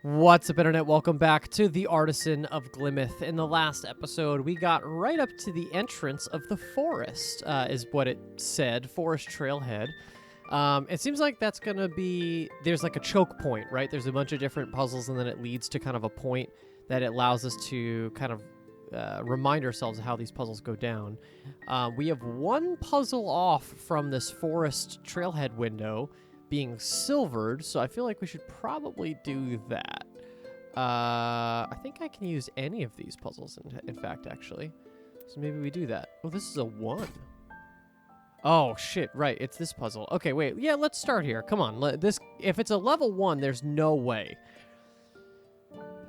What's up, Internet? Welcome back to the Artisan of Glimmith. In the last episode, we got right up to the entrance of the forest, is what it said, forest trailhead. It seems like that's going to be, there's like a choke point, right? There's a bunch of different puzzles, and then it leads to kind of a point that it allows us to kind of remind ourselves of how these puzzles go down. We have one puzzle off from this forest trailhead window being silvered, so I feel like we should probably do that. I think I can use any of these puzzles, in fact, actually. So maybe we do that. Oh, this is a 1. Oh, shit, right, it's this puzzle. Okay, wait, yeah, let's start here. Come on, if it's a level 1, there's no way.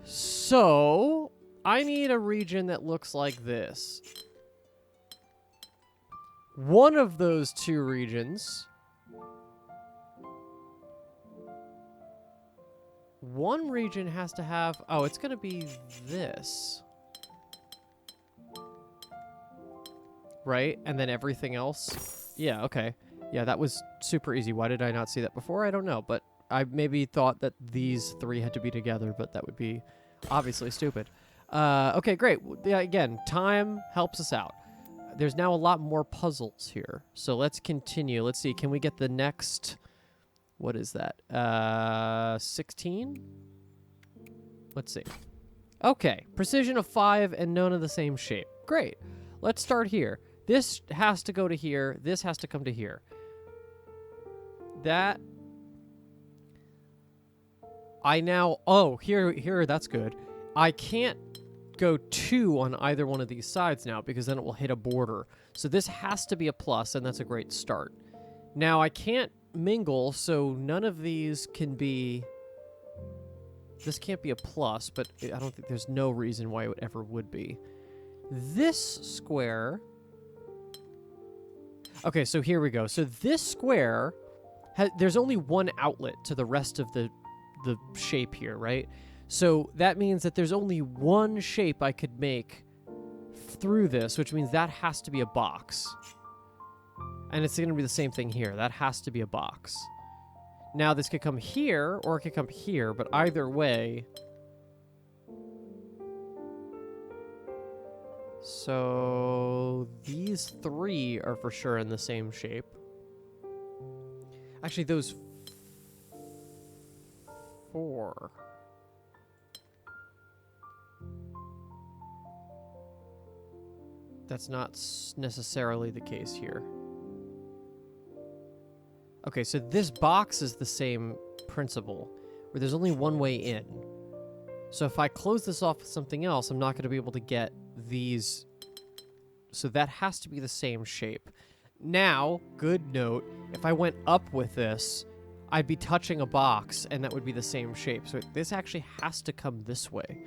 So, I need a region that looks like this. One of those two regions... One region has to have... Oh, it's going to be this. Right? And then everything else? Yeah, okay. Yeah, that was super easy. Why did I not see that before? I don't know. But I maybe thought that these three had to be together, but that would be obviously stupid. Okay, great. Yeah, again, time helps us out. There's now a lot more puzzles here. So let's continue. Let's see. Can we get the next... What is that? 16? Let's see. Okay, precision of 5 and none of the same shape. Great. Let's start here. This has to go to here. This has to come to here. That... I now... Oh, here, that's good. I can't go 2 on either one of these sides now because then it will hit a border. So this has to be a plus, and that's a great start. Now, I can't mingle, so none of these can be... This can't be a plus, but I don't think there's no reason why it ever would be. This square... Okay, so here we go. So this square, there's only one outlet to the rest of the shape here, right? So that means that there's only one shape I could make through this, which means that has to be a box. And it's going to be the same thing here. That has to be a box. Now, this could come here, or it could come here, but either way... So, these 3 are for sure in the same shape. Actually, those 4... That's not necessarily the case here. Okay, so this box is the same principle, where there's only one way in. So if I close this off with something else, I'm not going to be able to get these. So that has to be the same shape. Now, good note, if I went up with this, I'd be touching a box, and that would be the same shape. So this actually has to come this way.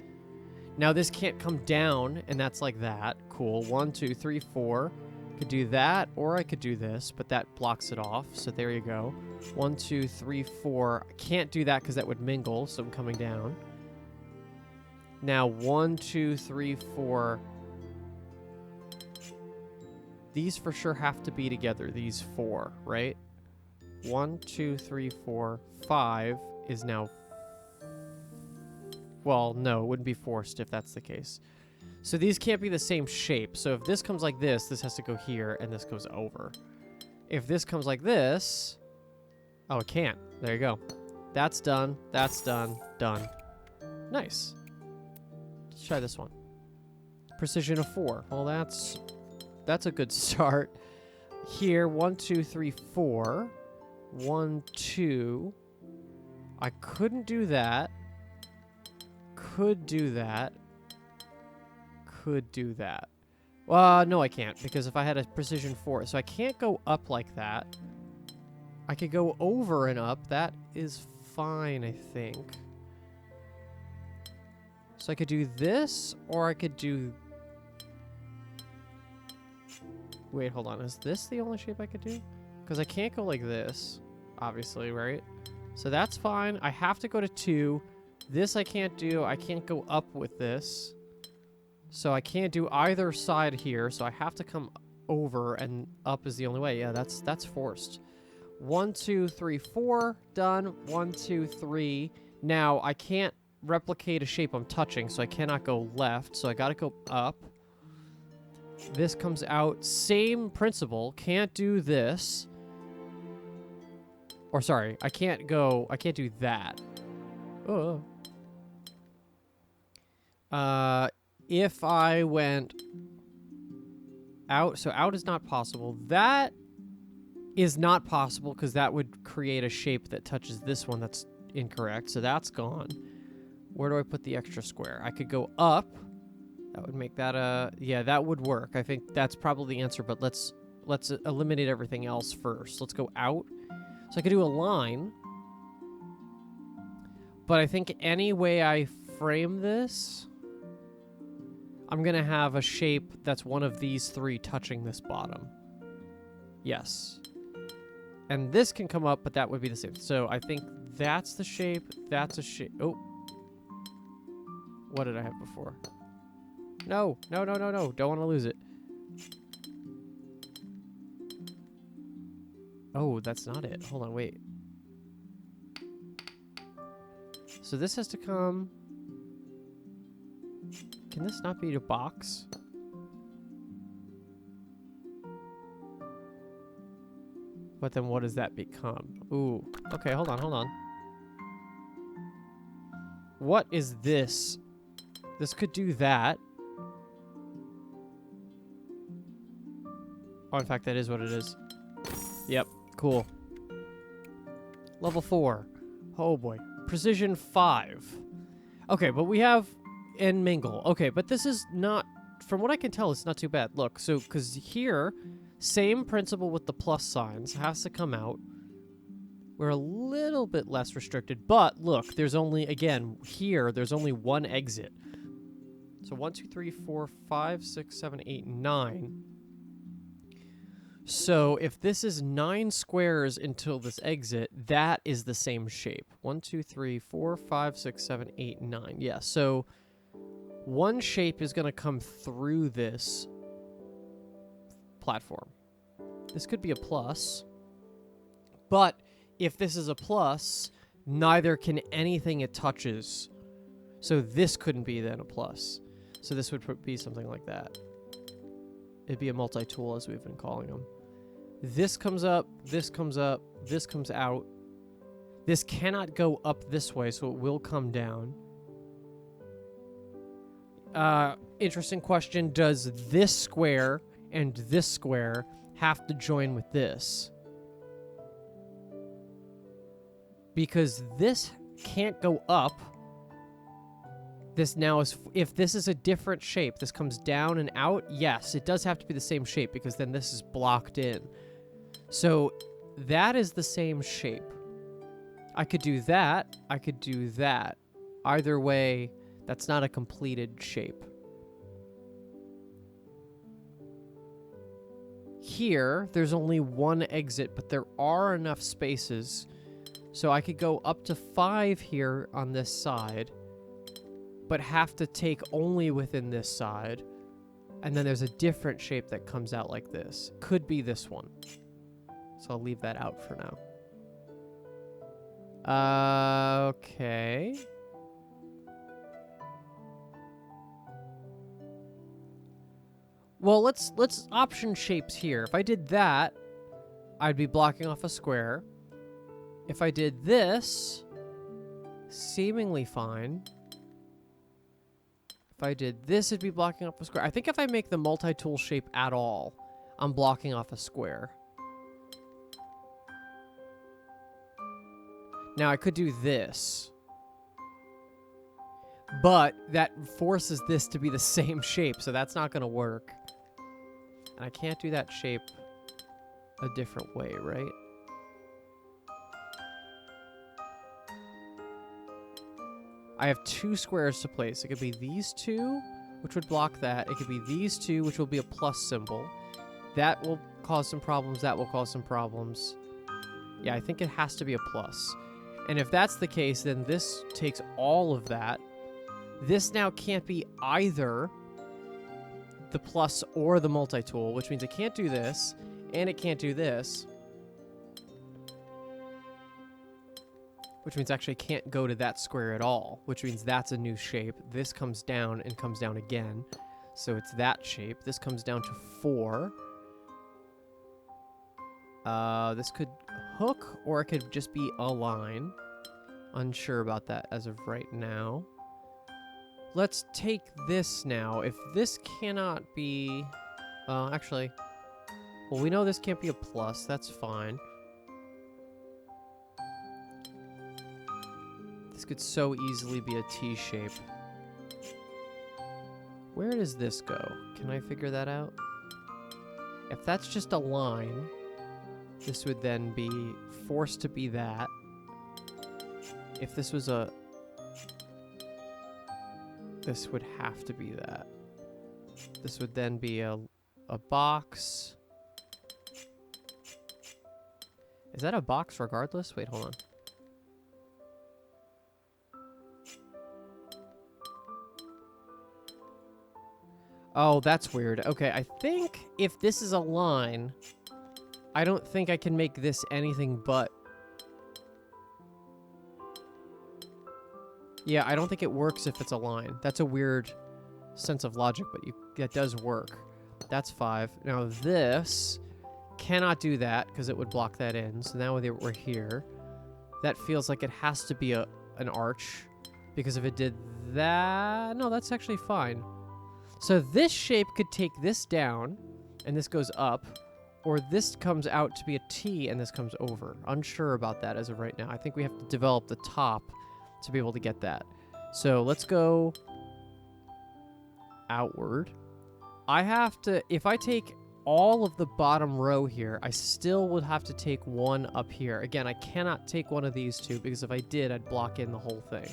Now, this can't come down, and that's like that. Cool. 1, 2, 3, 4. Could do that, or I could do this, but that blocks it off, so there you go. 1, 2, 3, 4. I can't do that because that would mingle, so I'm coming down. Now, 1, 2, 3, 4. These for sure have to be together, these 4, right? 1, 2, 3, 4, 5 is now... Well, no, it wouldn't be forced if that's the case. So these can't be the same shape. So if this comes like this has to go here, and this goes over. If this comes like this... Oh, it can't. There you go. That's done. That's done. Done. Nice. Let's try this one. Precision of 4. Well, that's a good start. Here, 1, 2, 3, 4. 1, 2. I couldn't do that. Could do that. Could do that. No, I can't, because if I had a precision 4, so I can't go up like that. I could go over and up. That is fine, I think. So I could do this, or I could do... Wait, hold on. Is this the only shape I could do? Because I can't go like this, obviously, right? So that's fine. I have to go to 2. This I can't do. I can't go up with this. So I can't do either side here, so I have to come over, and up is the only way. Yeah, that's forced. 1, 2, 3, 4. Done. 1, 2, 3. Now, I can't replicate a shape I'm touching, so I cannot go left, so I gotta go up. This comes out, same principle, can't do this. Or sorry, I can't do that. Oh. If I went out, so out is not possible. That is not possible because that would create a shape that touches this one that's incorrect, so that's gone. Where do I put the extra square? I could go up. That would make that yeah, that would work. I think that's probably the answer, but let's eliminate everything else first. Let's go out. So I could do a line. But I think any way I frame this, I'm going to have a shape that's one of these three touching this bottom. Yes. And this can come up, but that would be the same. So I think that's the shape. That's a shape. Oh. What did I have before? No. No, no, no, no. Don't want to lose it. Oh, that's not it. Hold on, wait. So this has to come... Can this not be a box? But then what does that become? Ooh. Okay, hold on, hold on. What is this? This could do that. Oh, in fact, that is what it is. Yep, cool. Level 4. Oh boy. Precision 5. Okay, but we have... And mingle. Okay, but this is not... From what I can tell, it's not too bad. Look, so, because here, same principle with the plus signs has to come out. We're a little bit less restricted, but look, there's only, again, here, there's only one exit. So 1, 2, 3, 4, 5, 6, 7, 8, 9. So if this is 9 squares until this exit, that is the same shape. 1, 2, 3, 4, 5, 6, 7, 8, 9. Yeah, so one shape is going to come through this platform. This could be a plus, but if this is a plus, neither can anything it touches. So this couldn't be then a plus. So this would be something like that. It'd be a multi-tool, as we've been calling them. This comes up, this comes up, this comes out. This cannot go up this way, so it will come down. Interesting question. Does this square and this square have to join with this? Because this can't go up. This now is, if this is a different shape, this comes down and out, yes, it does have to be the same shape because then this is blocked in. So that is the same shape. I could do that. I could do that. Either way, that's not a completed shape. Here, there's only one exit, but there are enough spaces. So I could go up to 5 here on this side, but have to take only within this side. And then there's a different shape that comes out like this. Could be this one. So I'll leave that out for now. Okay. Well, let's option shapes here. If I did that, I'd be blocking off a square. If I did this, seemingly fine. If I did this, it'd be blocking off a square. I think if I make the multi-tool shape at all, I'm blocking off a square. Now, I could do this. But that forces this to be the same shape, so that's not going to work. And I can't do that shape a different way, right? I have 2 squares to place. It could be these 2, which would block that. It could be these 2, which will be a plus symbol. That will cause some problems. That will cause some problems. Yeah, I think it has to be a plus. And if that's the case, then this takes all of that. This now can't be either the plus or the multi-tool, which means it can't do this, and it can't do this. which means actually can't go to that square at all, which means that's a new shape. This comes down and comes down again. So it's that shape. This comes down to 4. This could hook, or it could just be a line. Unsure about that as of right now. Let's take this now. If this cannot be... actually... Well, we know this can't be a plus. That's fine. This could so easily be a T shape. Where does this go? Can I figure that out? If that's just a line, this would then be forced to be that. If this was a... This would have to be that. This would then be a box. Is that a box regardless? Wait, hold on. Oh, that's weird. Okay, I think if this is a line, I don't think I can make this anything but... Yeah, I don't think it works if it's a line. That's a weird sense of logic, but that does work. That's 5. Now this cannot do that because it would block that in. So now we're here. That feels like it has to be an arch, because if it did that... No, that's actually fine. So this shape could take this down, and this goes up, or this comes out to be a T, and this comes over. Unsure about that as of right now. I think we have to develop the top to be able to get that. So let's go outward. I have to, if I take all of the bottom row here, I still would have to take one up here. Again, I cannot take one of these two, because if I did, I'd block in the whole thing.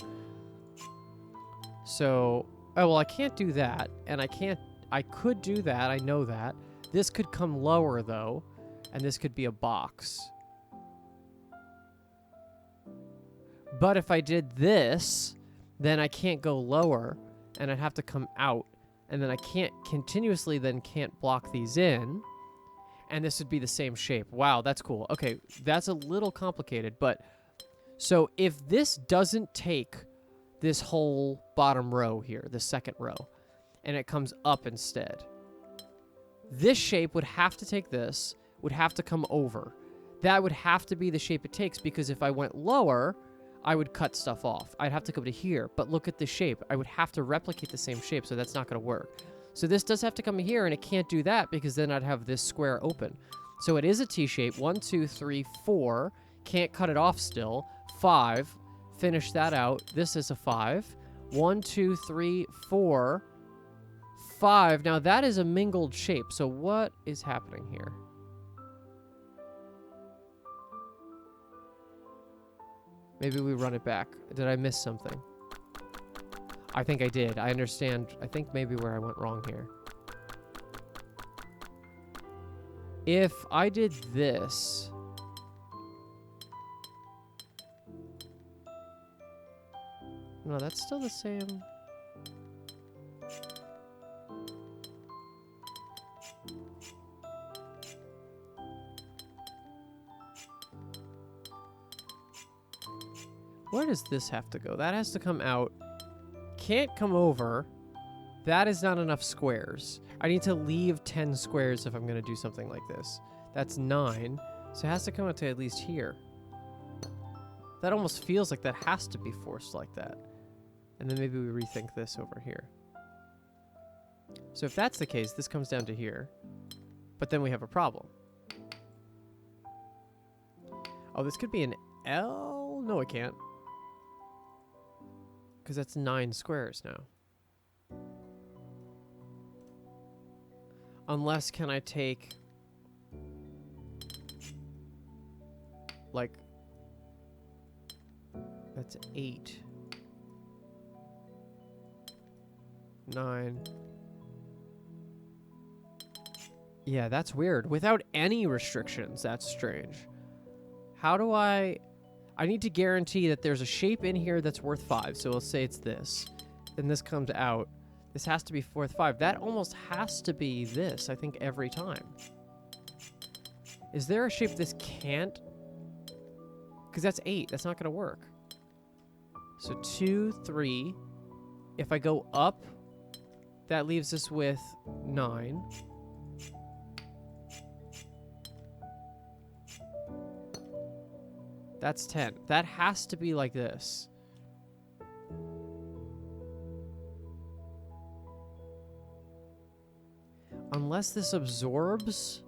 So, oh, well, I can't do that, and I could do that, I know that. This could come lower, though, and this could be a box. But if I did this, then I can't go lower, and I'd have to come out, and then I can't block these in, and this would be the same shape. Wow, that's cool. Okay, that's a little complicated, but so if this doesn't take this whole bottom row here, the second row, and it comes up instead, this shape would have to take this, would have to come over. That would have to be the shape it takes, because if I went lower, I would cut stuff off. I'd have to go to here, but look at the shape. I would have to replicate the same shape, so that's not going to work. So this does have to come here, and it can't do that, because then I'd have this square open. So it is a T shape. 1, 2, 3, 4. Can't cut it off still. 5. Finish that out. This is a 5. 1, 2, 3, 4. 5. Now that is a mingled shape. So what is happening here? Maybe we run it back. Did I miss something? I think I did. I understand. I think maybe where I went wrong here. If I did this... No, that's still the same. Where does this have to go? That has to come out. Can't come over. That is not enough squares. I need to leave 10 squares if I'm going to do something like this. That's 9. So it has to come out to at least here. That almost feels like that has to be forced like that. And then maybe we rethink this over here. So if that's the case, this comes down to here. But then we have a problem. Oh, this could be an L? No, it can't. Because that's 9 squares now. Unless, can I take... like... That's 8. 9. Yeah, that's weird. Without any restrictions, that's strange. How do I need to guarantee that there's a shape in here that's worth 5. So let's say it's this. Then this comes out. This has to be worth 5. That almost has to be this, I think, every time. Is there a shape this can't? Because that's 8. That's not going to work. So 2, 3. If I go up, that leaves us with 9. That's 10. That has to be like this. Unless this absorbs.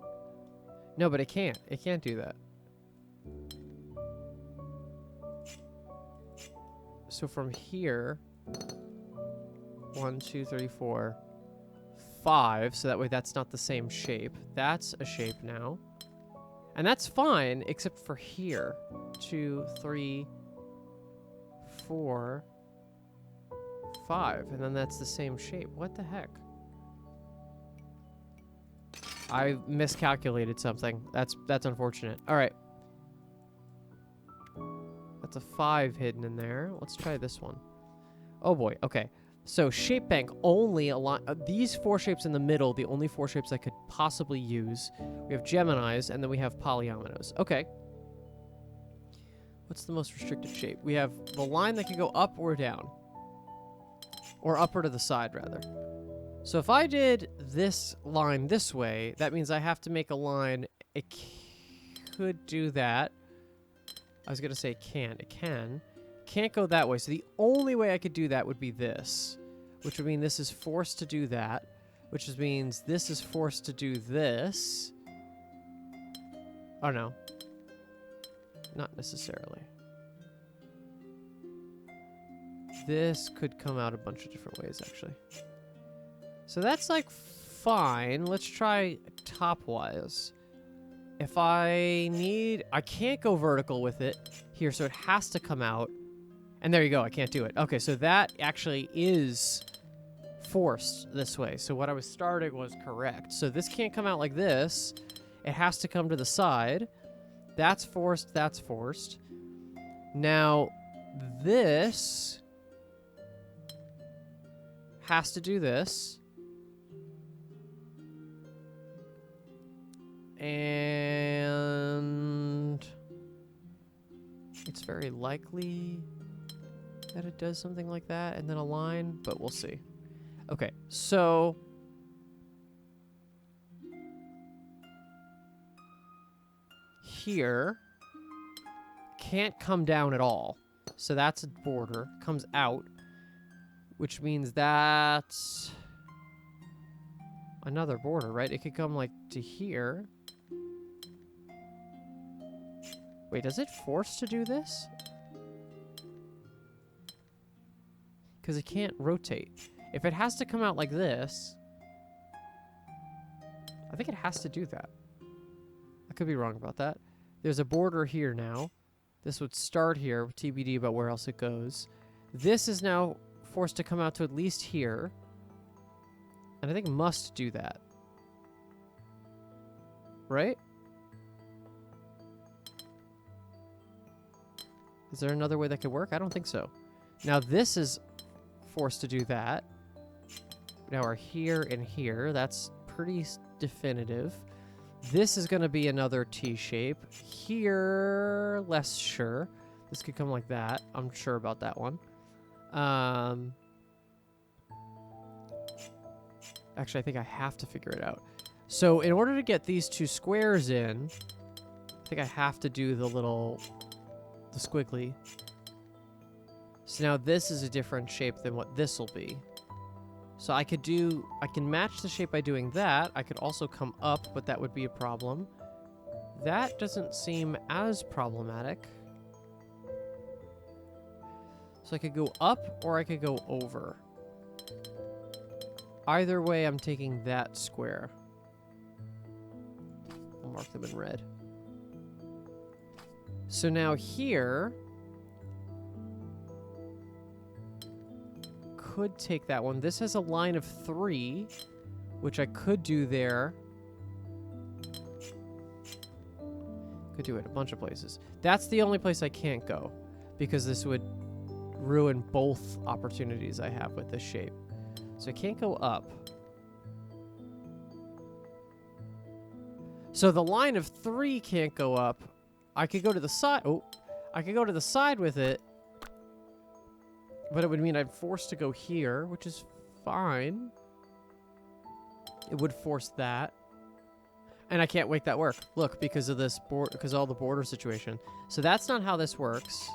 No, but it can't. It can't do that. So from here, 1, 2, 3, 4, 5. So that way that's not the same shape. That's a shape now. And that's fine, except for here. 2, 3, 4, 5. And then that's the same shape. What the heck? I miscalculated something. That's unfortunate. All right. That's a 5 hidden in there. Let's try this one. Oh boy. Okay. So shape bank only align these 4 shapes in the middle. The only 4 shapes I could possibly use. We have Geminis and then we have polyominoes. Okay. What's the most restricted shape? We have the line that can go up or down, or up or to the side rather. So if I did this line this way, that means I have to make a line. It could do that. I was going to say it can't. It can. Can't go that way. So the only way I could do that would be this, which would mean this is forced to do that, which means this is forced to do this. Oh, no. Not necessarily. This could come out a bunch of different ways, actually. So that's, like, fine. Let's try top-wise. If I need... I can't go vertical with it here, so it has to come out. And there you go. I can't do it. Okay, so that actually is forced this way. So what I was starting was correct. So this can't come out like this. It has to come to the side. That's forced. That's forced. Now, this has to do this. And it's very likely that it does something like that and then a line, but we'll see. Okay, so here can't come down at all. So that's a border, comes out, which means that's another border, right? It could come like to here. Wait, does it force to do this? Because it can't rotate. If it has to come out like this, I think it has to do that. I could be wrong about that. There's a border here now. This would start here, TBD about where else it goes. This is now forced to come out to at least here. And I think must do that. Right? Is there another way that could work? I don't think so. Now this is forced to do that. Now we're here and here. That's pretty definitive. This is going to be another T shape. Here, less sure. This could come like that. I'm sure about that one. Actually, I think I have to figure it out. So in order to get these 2 squares in, I think I have to do the squiggly. So now this is a different shape than what this will be. So I can match the shape by doing that. I could also come up, but that would be a problem. That doesn't seem as problematic. So I could go up or I could go over. Either way, I'm taking that square. I'll mark them in red. So now here, could take that one. This has a line of 3, which I could do there. Could do it a bunch of places. That's the only place I can't go, because this would ruin both opportunities I have with this shape. So I can't go up. So the line of 3 can't go up. I could go to the side. Oh, I could go to the side with it. But it would mean I'm forced to go here, which is fine. It would force that. And I can't make that work. Look, because of this because of all the border situation. So that's not how this works.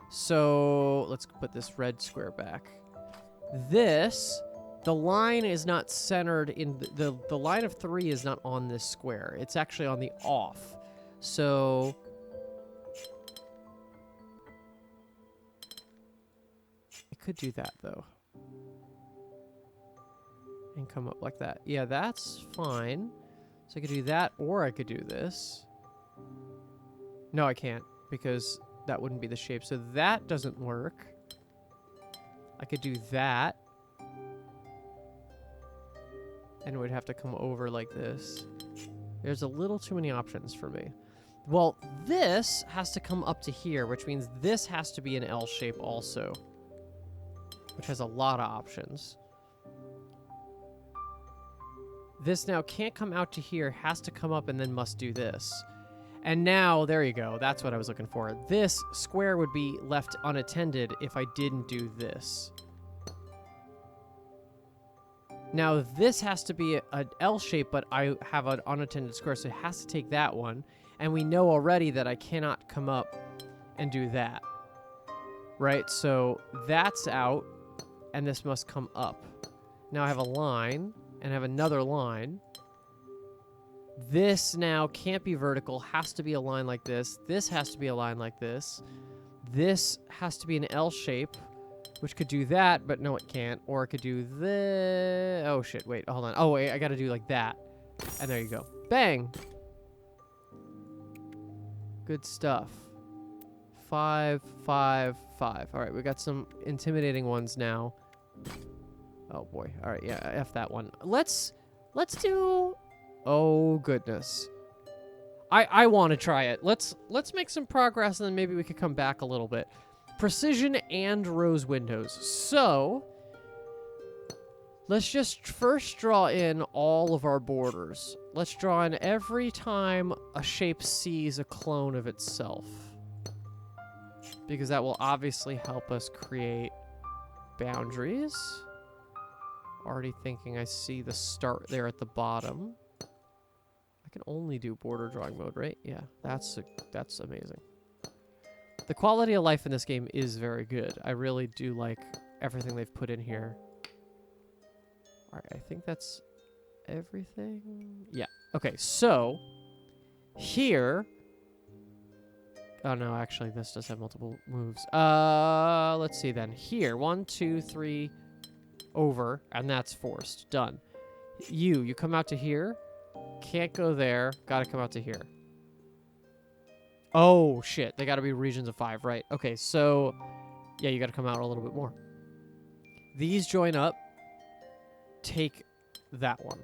So let's put this red square back. This, the line is not centered in the line of 3 is not on this square. It's actually on the off. So I could do that though. And come up like that. Yeah, that's fine. So I could do that, or I could do this. No, I can't, because that wouldn't be the shape. So that doesn't work. I could do that. And it would have to come over like this. There's a little too many options for me. Well, this has to come up to here, which means this has to be an L shape also. Which has a lot of options. This now can't come out to here, has to come up and then must do this. And now, there you go, that's what I was looking for. This square would be left unattended if I didn't do this. Now, this has to be an L shape, but I have an unattended square, so it has to take that one. And we know already that I cannot come up and do that. Right, so that's out, and this must come up. Now I have a line. And have another line. This now can't be vertical, has to be a line like this. This has to be a line like this. This has to be an L shape, which could do that, but no, it can't. Or it could do the... Oh, shit, wait, hold on. Oh, wait, I gotta do like that. And there you go. Bang! Good stuff. 5, 5, 5. All right, we got some intimidating ones now. Oh boy. All right, yeah, F that one. Let's do... Oh goodness. I want to try it. Let's make some progress and then maybe we could come back a little bit. Precision and rose windows. So, let's just first draw in all of our borders. Let's draw in every time a shape sees a clone of itself. Because that will obviously help us create boundaries. Already thinking I see the start there at the bottom. I can only do border drawing mode, right? Yeah, that's amazing. The quality of life in this game is very good. I really do like everything they've put in here. All right, I think that's everything. Yeah. Okay, so here. Oh no, actually, this does have multiple moves. Let's see then. Here, 1, 2, 3. Over, and that's forced. Done. You come out to here. Can't go there. Gotta come out to here. Oh, shit. They gotta be regions of 5, right? Okay, so... Yeah, you gotta come out a little bit more. These join up. Take that one.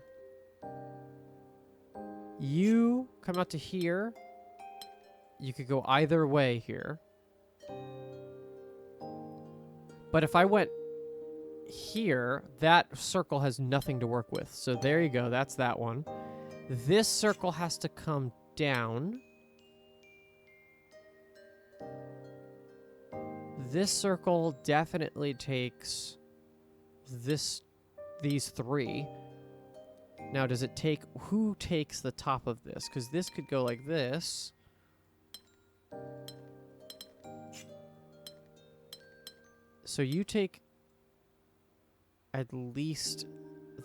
You come out to here. You could go either way here. But if I went... here, that circle has nothing to work with. So there you go, that's that one. This circle has to come down. This circle definitely takes these 3. Now, does it take... Who takes the top of this? Because this could go like this. So you take... at least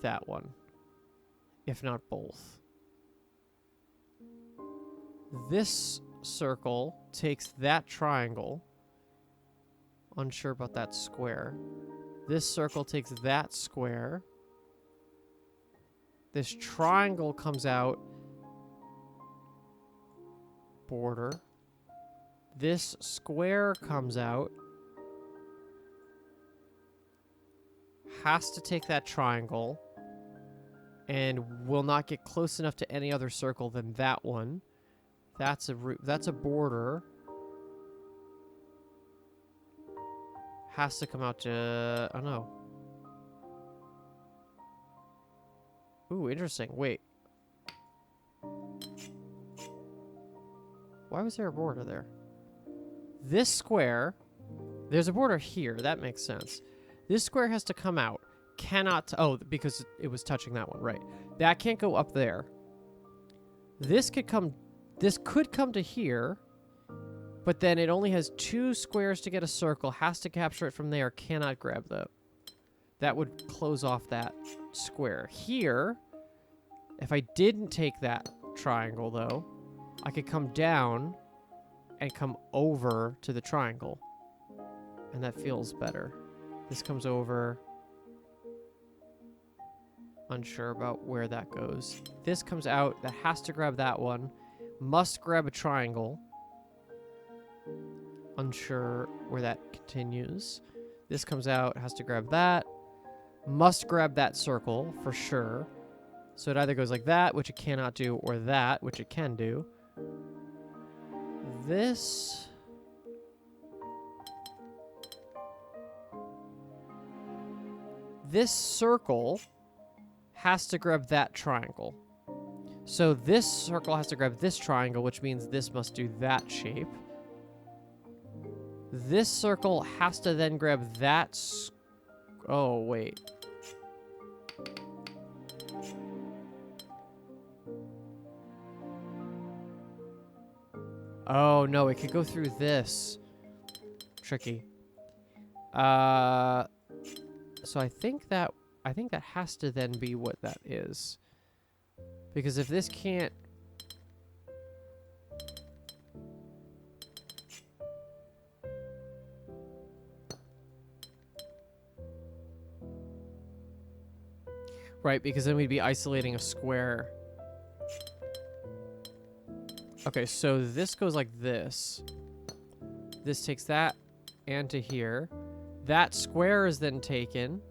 that one, if not both. This circle takes that triangle. Unsure about that square. This circle takes that square. This triangle comes out. Border. This square comes out. Has to take that triangle and will not get close enough to any other circle than that one. That's a border. Has to come out to... Oh, no. Ooh, interesting. Wait. Why was there a border there? This square There's a border here. That makes sense. This square has to come out. Cannot... Oh, because it was touching that one. Right. That can't go up there. This could come... This could come to here. But then it only has 2 squares to get a circle. Has to capture it from there. Cannot grab that. That would close off that square. Here, if I didn't take that triangle, though, I could come down and come over to the triangle. And that feels better. This comes over. Unsure about where that goes. This comes out. That has to grab that one. Must grab a triangle. Unsure where that continues. This comes out. Has to grab that. Must grab that circle for sure. So it either goes like that, which it cannot do, or that, which it can do. This... This circle has to grab that triangle. So this circle has to grab this triangle, which means this must do that shape. This circle has to then grab that... Oh, wait. Oh, no, it could go through this. Tricky. So I think that has to then be what that is. Because if this can't... Right, because then we'd be isolating a square. Okay, so this goes like this. This takes that and to here. That square is then taken.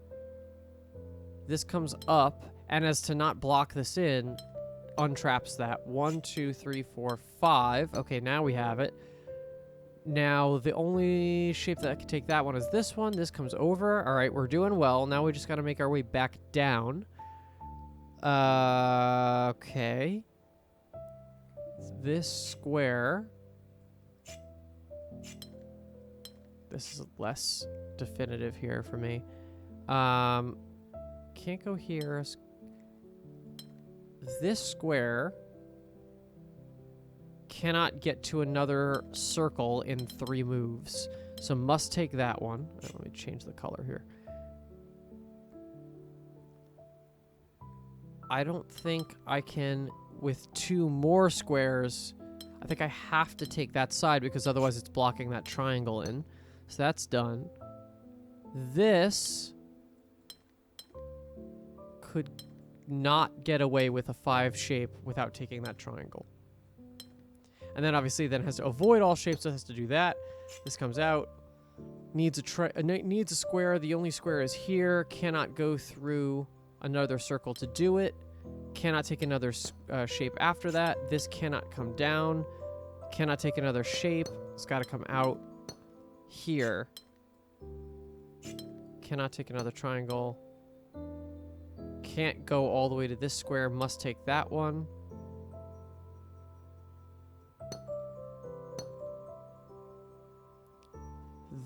This comes up, and as to not block this in, untraps that. 1, 2, 3, 4, 5. Okay, now we have it. Now, the only shape that can take that one is this one. This comes over. All right, we're doing well. Now we just got to make our way back down. Okay. This square. This is less definitive here for me. Can't go here. This square cannot get to another circle in 3 moves. So must take that one. Let me change the color here. I don't think I can, with 2 more squares, I think I have to take that side because otherwise it's blocking that triangle in. So that's done. This could not get away with a 5 shape without taking that triangle. And then obviously then has to avoid all shapes, so it has to do that. This comes out. Needs a square. The only square is here. Cannot go through another circle to do it. Cannot take another shape after that. This cannot come down. Cannot take another shape. It's got to come out here. Cannot take another triangle. Can't go all the way to this square. Must take that one.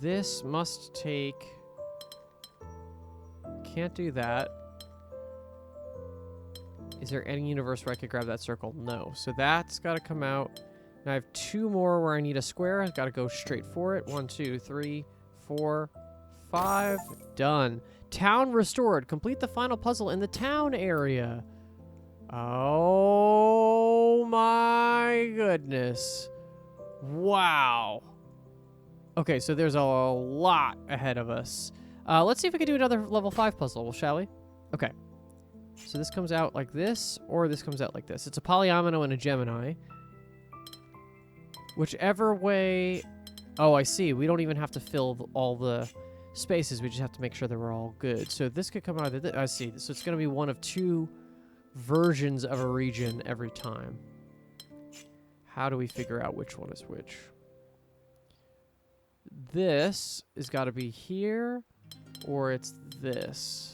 This must take... Can't do that. Is there any universe where I could grab that circle? No. So that's got to come out. Now I have 2 more where I need a square. I've got to go straight for it. 1, 2, 3, 4, 5. Done. Town restored. Complete the final puzzle in the town area. Oh my goodness. Wow. Okay, so there's a lot ahead of us. Let's see if we can do another level 5 puzzle, shall we? Okay. So this comes out like this, or this comes out like this. It's a polyomino and a Gemini. Whichever way... Oh, I see. We don't even have to fill all the spaces. We just have to make sure that we're all good. So this could come out of this. I see. So it's going to be one of 2 versions of a region every time. How do we figure out which one is which? This has got to be here, or it's this.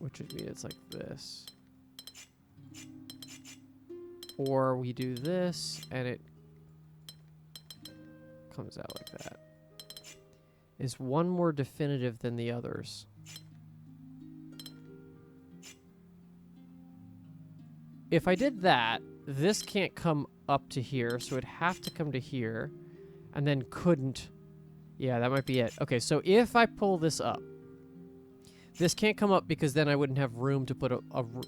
Which would be, it's like this. Or we do this, and it comes out like that. Is one more definitive than the others? If I did that, this can't come up to here, so it'd have to come to here, and then couldn't. Yeah, that might be it. Okay, so if I pull this up, this can't come up because then I wouldn't have room to put a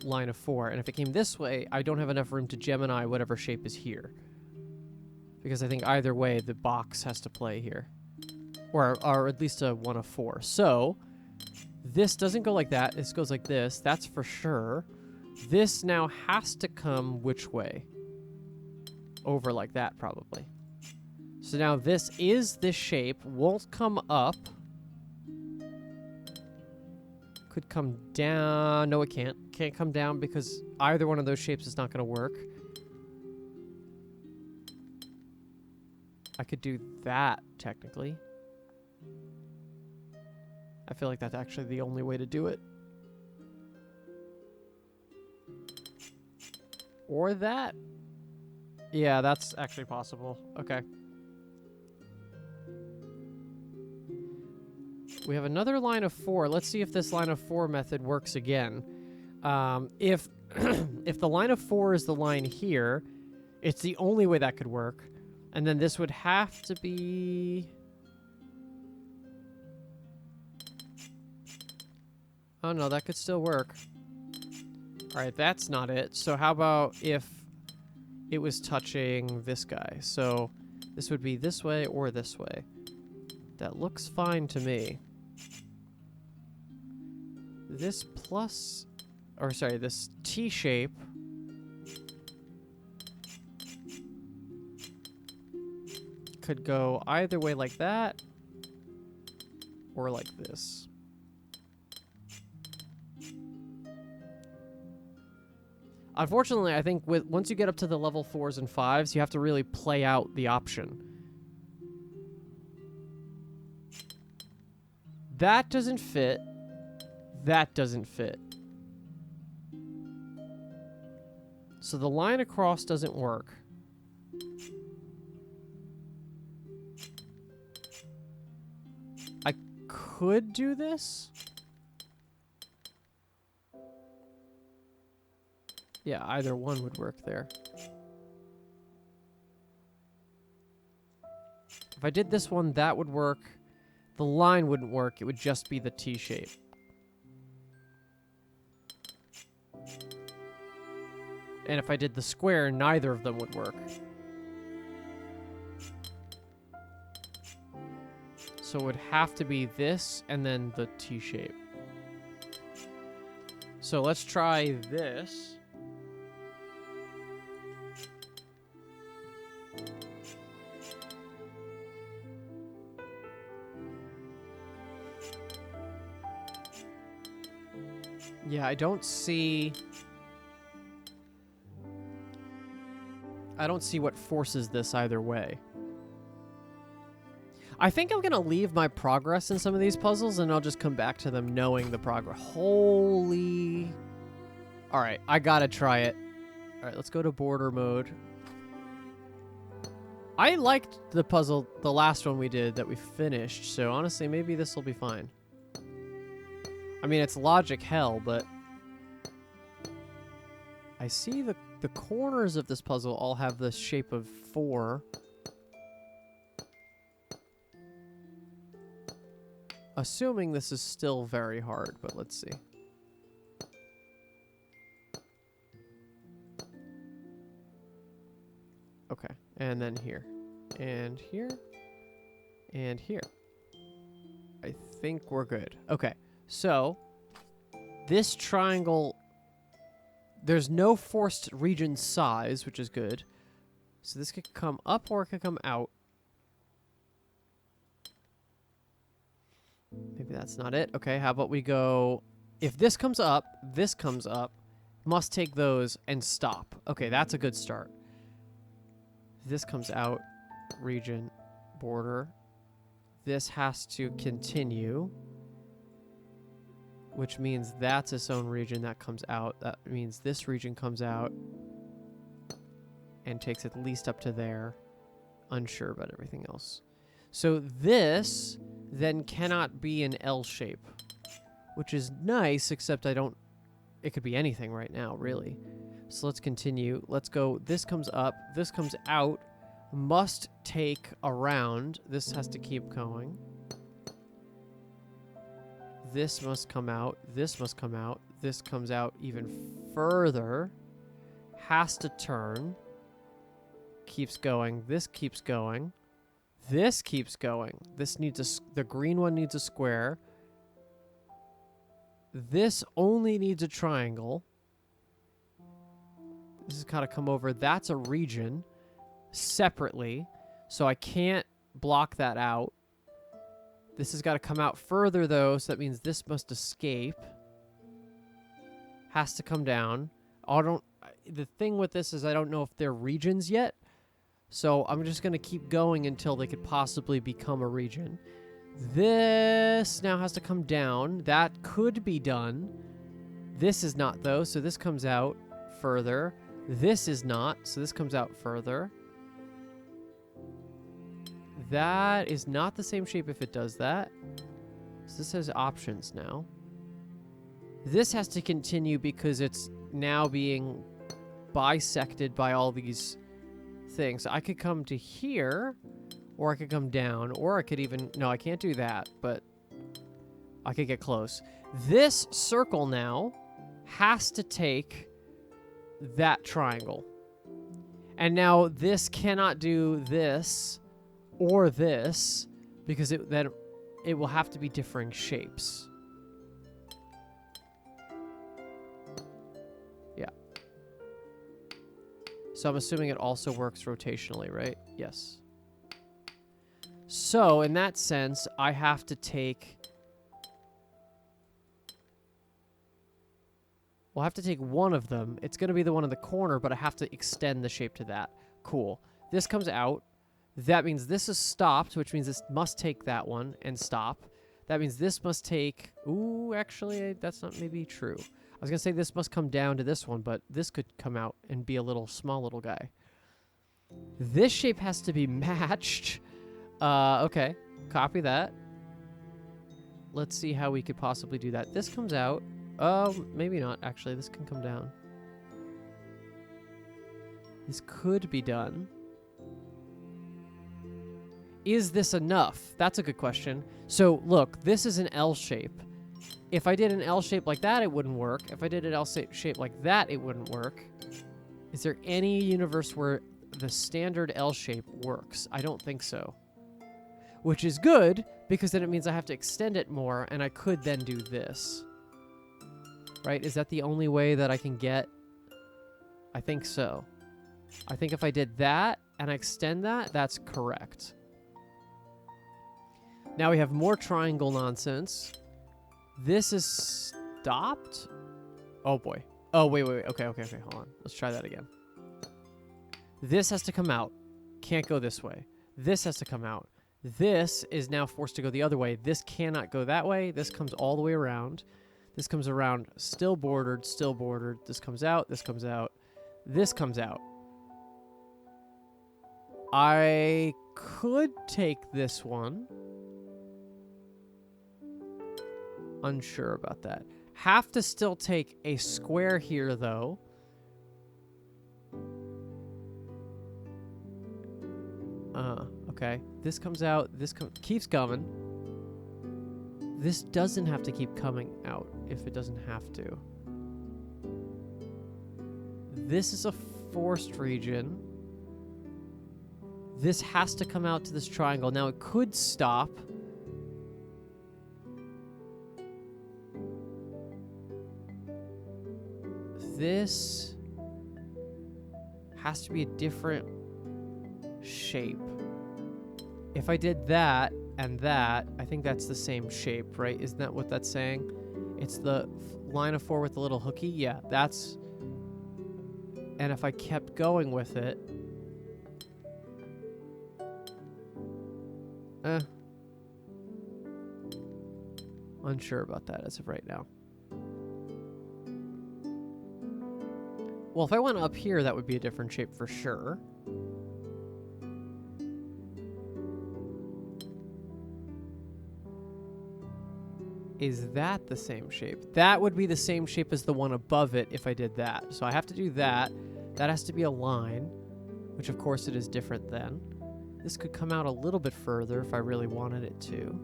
line of 4. And if it came this way, I don't have enough room to Gemini whatever shape is here. Because I think either way, the box has to play here. Or at least a 1 of 4. So, this doesn't go like that. This goes like this. That's for sure. This now has to come which way? Over like that, probably. So now this is this shape. Won't come up. Could come down. No, it can't. Can't come down because either one of those shapes is not going to work. I could do that, technically. I feel like that's actually the only way to do it. Or that. Yeah, that's actually possible. Okay. We have another line of 4. Let's see if this line of 4 method works again. If if the line of 4 is the line here, it's the only way that could work. And then this would have to be... Oh no, that could still work. Alright, that's not it. So how about if it was touching this guy? So this would be this way or this way. That looks fine to me. This plus... Or sorry, this T shape... could go either way like that, or like this. Unfortunately, I think once you get up to the level 4s and 5s, you have to really play out the option. That doesn't fit. That doesn't fit. So the line across doesn't work. I could do this. Yeah, either one would work there. If I did this one, that would work. The line wouldn't work. It would just be the T shape. And if I did the square, neither of them would work. So it would have to be this and then the T shape. So let's try this. Yeah, I don't see what forces this either way. I think I'm going to leave my progress in some of these puzzles, and I'll just come back to them knowing the progress. Holy... Alright, I gotta try it. Alright, let's go to border mode. I liked the puzzle, the last one we did that we finished, so honestly, maybe this will be fine. I mean, it's logic hell, but... I see the corners of this puzzle all have the shape of 4. Assuming this is still very hard, but let's see. Okay, and then here. And here. And here. I think we're good. Okay, so this triangle, there's no forced region size, which is good. So this could come up or it could come out. Maybe that's not it. Okay, how about we go... If this comes up, must take those and stop. Okay, that's a good start. This comes out, region, border. This has to continue, which means that's its own region that comes out. That means this region comes out. and takes at least up to there. Unsure about everything else. So this then cannot be an L shape, which is nice, except I don't... It could be anything right now, really. So let's continue. Let's go. This comes up. This comes out. Must take around. This has to keep going. This must come out. This must come out. This comes out even further. Has to turn. Keeps going. This keeps going. This keeps going. This needs a... The green one needs a square. This only needs a triangle. This has got to come over. That's a region separately. So I can't block that out. This has got to come out further, though. So that means this must escape. Has to come down. The thing with this is I don't know if they're regions yet. So I'm just going to keep going until they could possibly become a region. This now has to come down. That could be done. This is not, though, so this comes out further. This is not, so this comes out further. That is not the same shape if it does that. So this has options now. This has to continue because it's now being bisected by all these things. I could come to here... Or I could come down, or I could even... No, I can't do that, but I could get close. This circle now has to take that triangle. And now this cannot do this or this, because then it will have to be differing shapes. Yeah. So I'm assuming it also works rotationally, right? Yes. So, in that sense, I have to take... Well, I have to take one of them. It's going to be the one in the corner, but I have to extend the shape to that. Cool. This comes out. That means this is stopped, which means this must take that one and stop. That means this must take... Ooh, actually, that's not maybe true. I was going to say this must come down to this one, but this could come out and be a small little guy. This shape has to be matched... Okay. Copy that. Let's see how we could possibly do that. This comes out. Maybe not, actually. This can come down. This could be done. Is this enough? That's a good question. So, look, this is an L shape. If I did an L shape like that, it wouldn't work. If I did an L shape like that, it wouldn't work. Is there any universe where the standard L shape works? I don't think so. Which is good, because then it means I have to extend it more, and I could then do this. Right? Is that the only way that I can get? I think so. I think if I did that, and I extend that, that's correct. Now we have more triangle nonsense. This is stopped? Oh, boy. Oh, wait. Okay, hold on. Let's try that again. This has to come out. Can't go this way. This has to come out. This is now forced to go the other way. This cannot go that way. This comes all the way around. This comes around, still bordered, still bordered. This comes out, this comes out, this comes out. I could take this one. Unsure about that. Have to still take a square here, though. Okay. This comes out. This keeps coming. This doesn't have to keep coming out if it doesn't have to. This is a forced region. This has to come out to this triangle. Now, it could stop. This has to be a different shape. If I did that and that, I think that's the same shape, right? Isn't that what that's saying? It's the line of 4 with the little hooky? Yeah, that's... And if I kept going with it... Unsure about that as of right now. Well, if I went up here, that would be a different shape for sure. Is that the same shape? That would be the same shape as the one above it if I did that. So I have to do that. That has to be a line, which of course it is different then. This could come out a little bit further if I really wanted it to.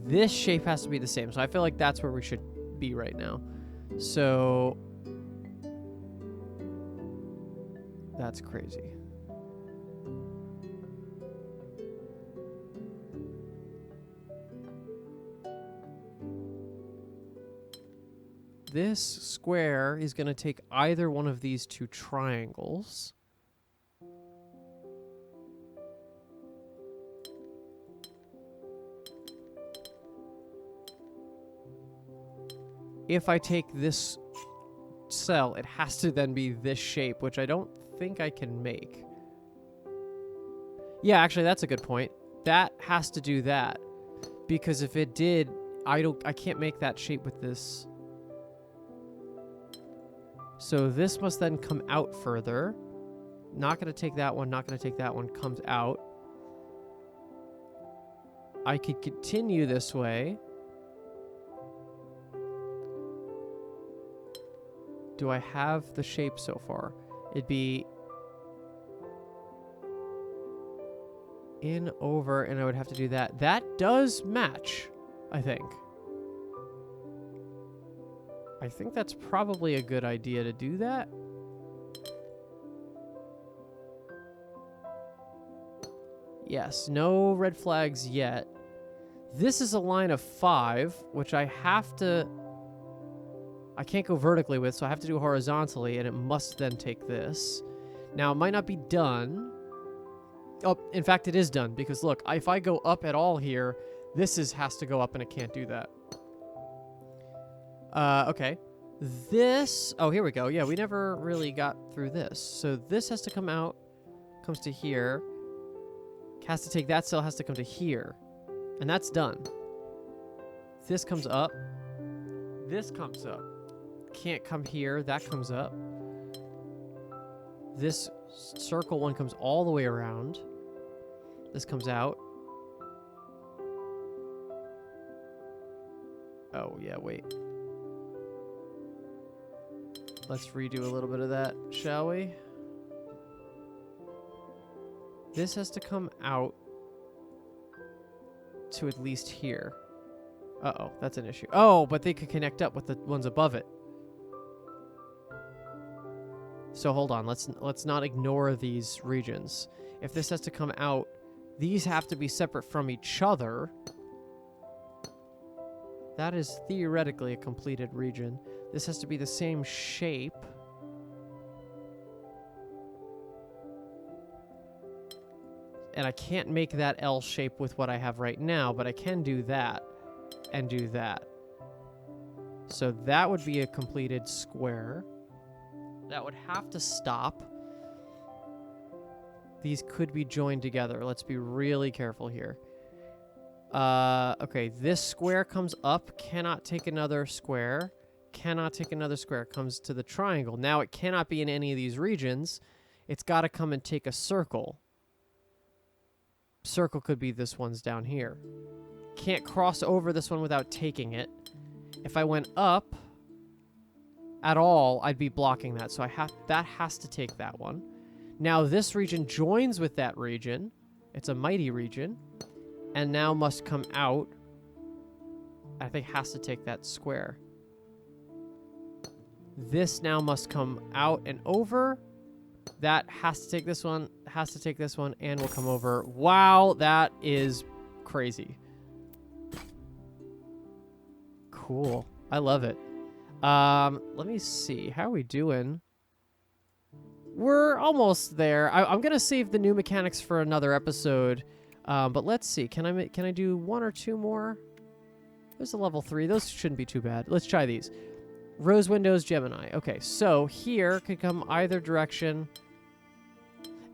This shape has to be the same. So I feel like that's where we should be right now. So that's crazy. This square is going to take either one of these two triangles. If I take this cell, it has to then be this shape, which I don't think I can make. Yeah, actually, that's a good point. That has to do that. Because if it did, I can't make that shape with this. So this must then come out further. Not going to take that one, not going to take that one, comes out. I could continue this way. Do I have the shape so far? It'd be in, over, and I would have to do that. That does match, I think. I think that's probably a good idea to do that. Yes, no red flags yet. This is a line of 5, which I have to... I can't go vertically with, so I have to do horizontally, and it must then take this. Now, it might not be done. Oh, in fact, it is done, because look, if I go up at all here, this has to go up, and it can't do that. Okay. This... Oh, here we go. Yeah, we never really got through this. So this has to come out, comes to here. Has to take that cell, has to come to here. And that's done. This comes up. This comes up. Can't come here. That comes up. This circle one comes all the way around. This comes out. Oh, yeah, wait. Let's redo a little bit of that, shall we? This has to come out to at least here. Uh-oh, that's an issue. Oh, but they could connect up with the ones above it. So hold on, let's not ignore these regions. If this has to come out, these have to be separate from each other. That is theoretically a completed region. This has to be the same shape. And I can't make that L shape with what I have right now, but I can do that and do that. So that would be a completed square. That would have to stop. These could be joined together. Let's be really careful here. Okay, this square comes up, cannot take another square, cannot take another square, comes to the triangle. Now it cannot be in any of these regions. It's got to come and take a circle. Circle could be this one's down here. Can't cross over this one without taking it. If I went up at all, I'd be blocking that. So that has to take that one. Now this region joins with that region. It's a mighty region. And now must come out. I think has to take that square. This now must come out and over. That has to take this one, has to take this one, and will come over. Wow, that is crazy. Cool. I love it. Let me see. How are we doing? We're almost there. I'm going to save the new mechanics for another episode. But let's see. Can I do 1 or 2 more? There's a level 3. Those shouldn't be too bad. Let's try these. Rose windows, Gemini. Okay, so here could come either direction.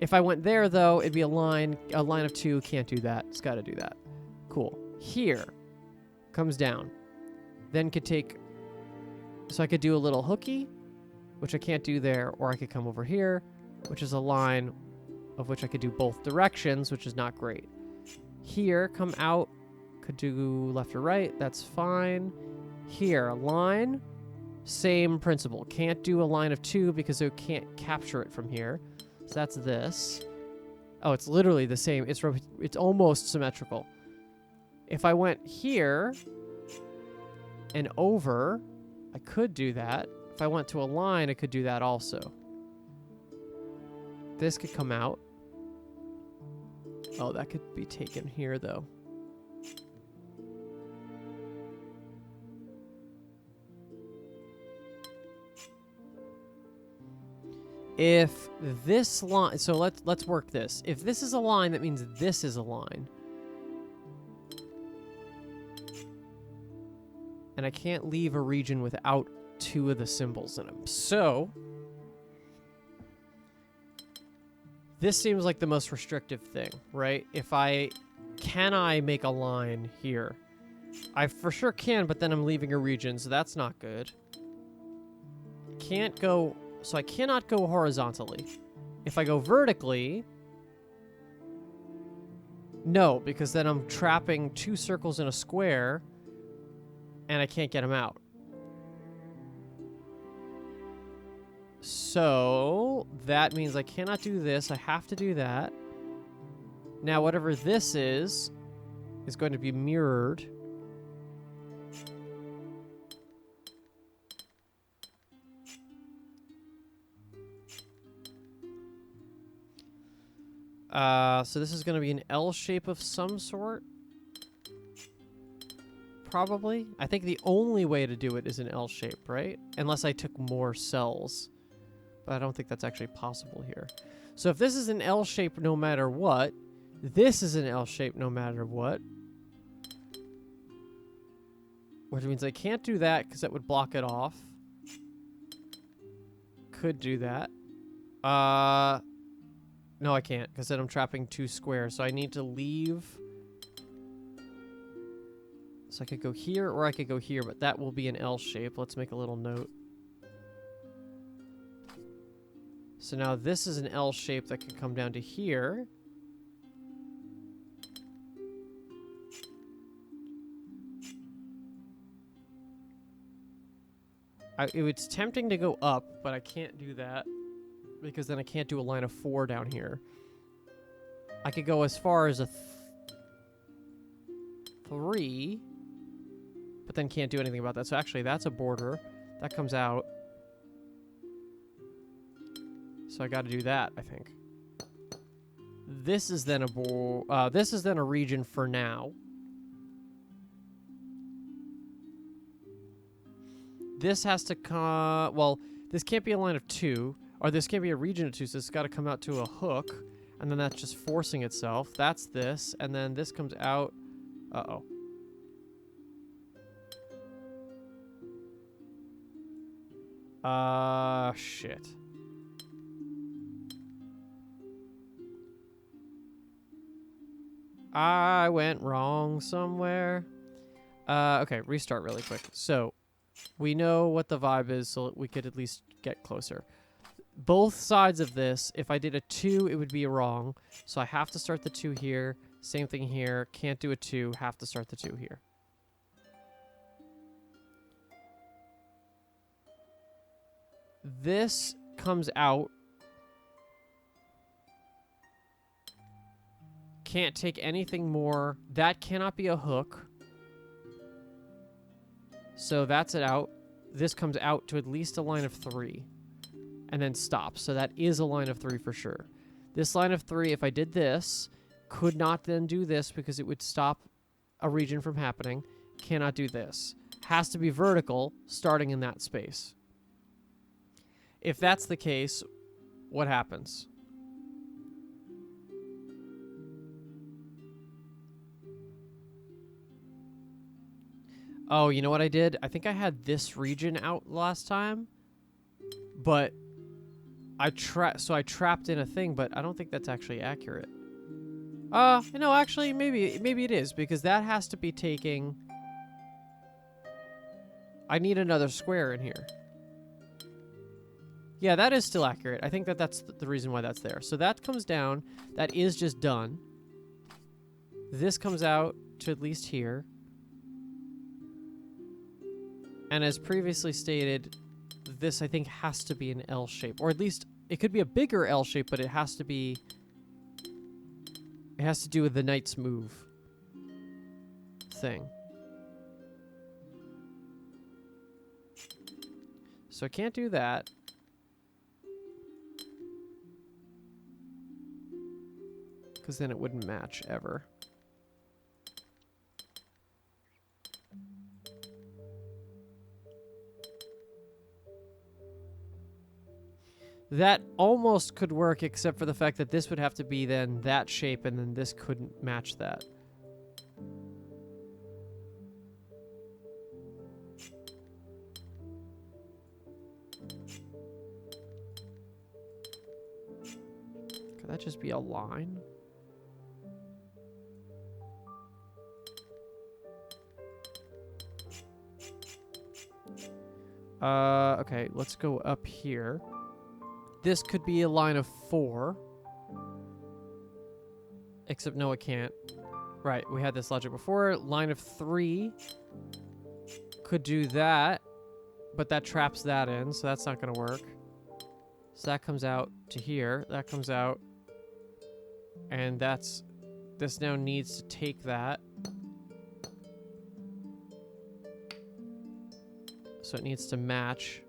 If I went there, though, it'd be a line of 2. Can't do that. It's got to do that. Cool. Here comes down. Then could take... So I could do a little hooky. which I can't do there, or I could come over here, which is a line of which I could do both directions, which is not great. Here, come out, could do left or right, that's fine. Here, a line, same principle. Can't do a line of 2 because it can't capture it from here. So that's this. Oh, it's literally the same. It's almost symmetrical. If I went here and over, I could do that. If I went to a line, I could do that also. This could come out. Oh, that could be taken here, though. If this line, so let's work this. If this is a line, that means this is a line. And I can't leave a region without 2 of the symbols in them. So this seems like the most restrictive thing, right? Can I make a line here? I for sure can, but then I'm leaving a region, so that's not good. So I cannot go horizontally. If I go vertically, no, because then I'm trapping 2 circles in a square, and I can't get them out. So that means I cannot do this. I have to do that. Now, whatever this is going to be mirrored. So this is going to be an L shape of some sort. Probably. I think the only way to do it is an L shape, right? Unless I took more cells. But I don't think that's actually possible here. So if this is an L shape no matter what, this is an L shape no matter what. Which means I can't do that because that would block it off. Could do that. No, I can't, because then I'm trapping 2 squares. So I need to leave. So I could go here, or I could go here, but that will be an L shape. Let's make a little note. So now this is an L shape that can come down to here. It's tempting to go up, but I can't do that. Because then I can't do a line of 4 down here. I could go as far as a 3, but then can't do anything about that. So actually, that's a border. That comes out. So I got to do that, I think. This is then a region for now. This has to come. Well, this can't be a line of 2. Or this can't be a region of 2, so it's got to come out to a hook, and then that's just forcing itself. That's this, and then this comes out. Uh-oh. Shit. I went wrong somewhere. Okay, restart really quick. So, we know what the vibe is, so we could at least get closer. Both sides of this, if I did a 2, it would be wrong. So I have to start the 2 here. Same thing here. Can't do a 2. Have to start the 2 here. This comes out. Can't take anything more. That cannot be a hook. So that's it out. This comes out to at least a line of 3. And then stops. So that is a line of 3 for sure. This line of 3, if I did this, could not then do this because it would stop a region from happening. Cannot do this. Has to be vertical, starting in that space. If that's the case, what happens? Oh, you know what I did? I think I had this region out last time, but I trapped in a thing, but I don't think that's actually accurate. No, actually, maybe it is, because that has to be taking. I need another square in here. Yeah, that is still accurate. I think that that's the reason why that's there. So that comes down. That is just done. This comes out to at least here. And as previously stated, this, I think, has to be an L shape. Or at least, it could be a bigger L shape, but it has to be... It has to do with the knight's move thing. So I can't do that. Because then it wouldn't match ever. That almost could work, except for the fact that this would have to be then that shape, and then this couldn't match that. Could that just be a line? Okay, let's go up here. This could be a line of 4. Except, no, it can't. Right, we had this logic before. Line of 3 could do that, but that traps that in, so that's not going to work. So that comes out to here. That comes out. And that's... This now needs to take that. So it needs to match.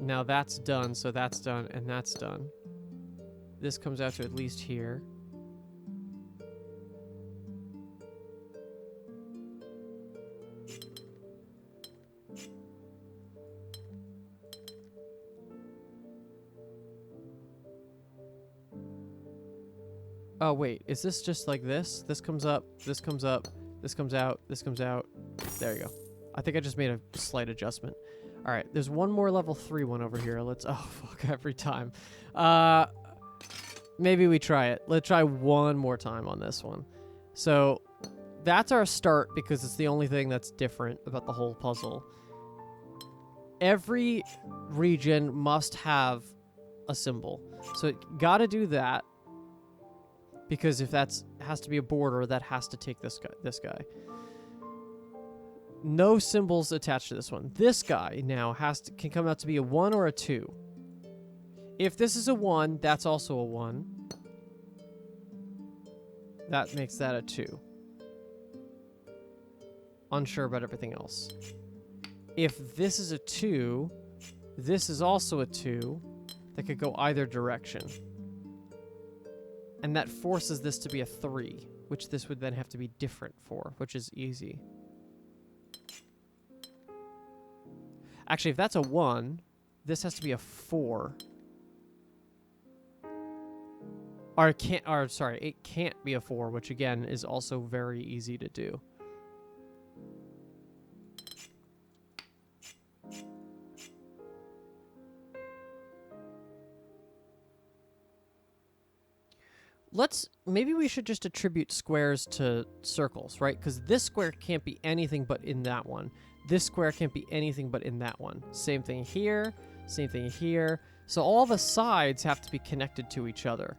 Now that's done, so that's done, and that's done. This comes out to at least here. Oh, wait, is this just like this? This comes up, this comes up, this comes out, this comes out. There you go. I think I just made a slight adjustment. All right, there's one more level 3 one over here. Let's, oh, fuck, every time. Maybe we try it. Let's try one more time on this one. So that's our start because it's the only thing that's different about the whole puzzle. Every region must have a symbol. So gotta do that because if that's has to be a border, that has to take this guy. No symbols attached to this one. This guy now can come out to be a 1 or a 2. If this is a 1, that's also a 1. That makes that a 2. Unsure about everything else. If this is a 2, this is also a 2 that could go either direction. And that forces this to be a 3, which this would then have to be different for, which is easy. Actually, if that's a 1, this has to be a 4. Or it can't, or sorry, it can't be a 4, which again is also very easy to do. Maybe we should just attribute squares to circles, right? Because this square can't be anything but in that one. This square can't be anything but in that one. Same thing here, same thing here. So all the sides have to be connected to each other.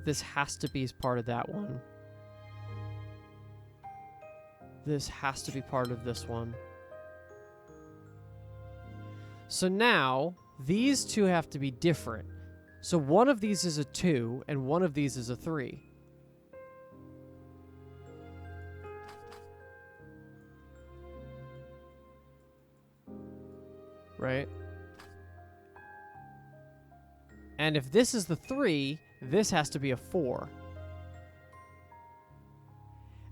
This has to be part of that one. This has to be part of this one. So now, these two have to be different. So one of these is a 2, and one of these is a 3. Right? And if this is the 3, this has to be a 4.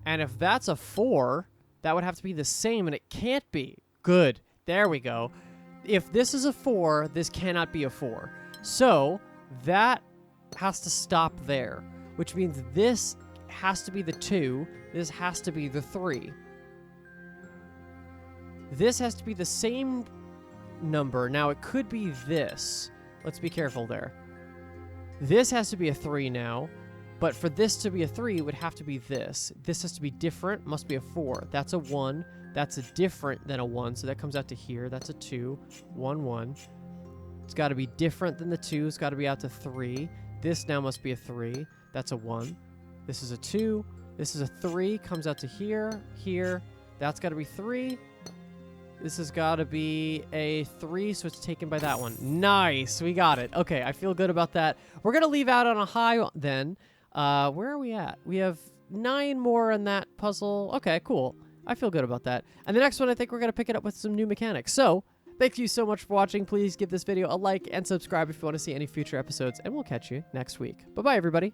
And if that's a 4, that would have to be the same, and it can't be. Good. There we go. If this is a 4, this cannot be a 4. So that has to stop there, which means this has to be the 2, this has to be the 3. This has to be the same number. Now, it could be this. Let's be careful there. This has to be a 3 now, but for this to be a 3, it would have to be this. This has to be different, must be a 4. That's a 1, That's a different than a 1, so that comes out to here. That's a 2. 1, 1. It's got to be different than the 2. It's got to be out to 3. This now must be a 3. That's a 1. This is a 2. This is a 3. Comes out to here. Here. That's got to be 3. This has got to be a 3, so it's taken by that one. Nice. We got it. Okay, I feel good about that. We're going to leave out on a high then. Where are we at? We have 9 more on that puzzle. Okay, cool. I feel good about that. And the next one, I think we're going to pick it up with some new mechanics. So, thank you so much for watching. Please give this video a like and subscribe if you want to see any future episodes, and we'll catch you next week. Bye-bye, everybody.